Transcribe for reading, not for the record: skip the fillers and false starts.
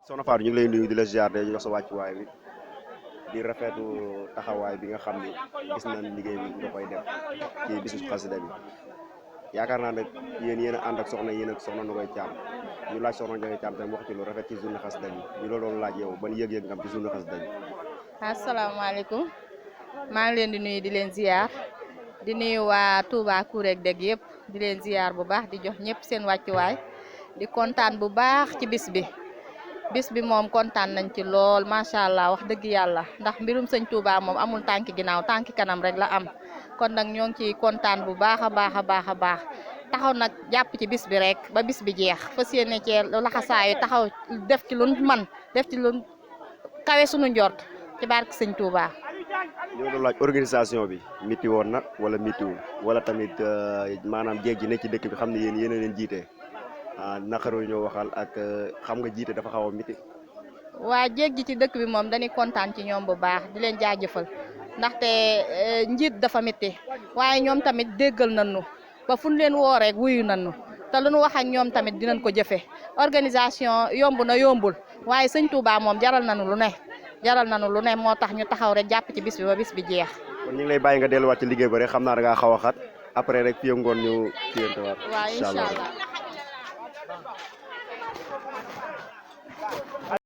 soxna Fatou ñu ngi lay nuyu di la ziar de jox sa wàccuwaay bi di rafetu taxawaay bi nga xam ni gis nañ liggéey bi nga koy def ci bisu xasida bi yaakaar naa nag yéen a ànd ak soxna yéen ak soxna Nogaye Thiam ñu laaj soxna Nogaye Thiam tam wax ci lu rafet ci journée xasida bi ñu la doon laaj yow ban yëg-yëg nga am ci journée xasida bi. asalaamaaleykum maa ngi leen di nuyu di leen ziar di nuyu waa Touba Kourek deg yëpp di leen ziar bu baax di jox ñëpp seen wàccuwaay di kontaan bu baax ci bis bi moom kontaan nañ ci lool macha allah wax dëgg yàlla ndax mbirum sëñ Touba moom amul tànki ginnaaw tànki kanam rek la am kon nag ñoo ngi ciy kontaan bu baax a baax a baax a baax taxaw nag jàpp ci bis bi rek ba bis bi jeex fas yéene cee laxasaayu taxaw def ci lu man def ci lu kawe sunu njort ci barke sëñ Touba. ñoo doon laaj organisation bi miti woon na wala mitiwul wala tamit maanaam jéeg ji ne ci dëkk bi xam ne yéen a leen jiite naqaru ñoo waxal ak xam nga jiite dafa xaw a miti. waa jéeg ji ci dëkk bi moom dañuy kontaan ci ñoom bu baax di leen jaajëfal ndaxte njiit dafa miti waaye ñoom tamit déggal nañu ba fu ñu leen woo rek wuyu nañu te lu ñu wax ak ñoom tamit dinañ ko jëfe organisation yomb na yombul waaye sëñ Touba moom jaral nañu lu ne moo tax ñu taxaw rek jàpp ci bis bi ba bis bi jeex. kon ñu ngi lay bàyyi nga delluwaat ci liggéey ba rek xam naa da ngaa xaw a xat après rek fii ngoon ñu kiyante waat. waaw incha allah.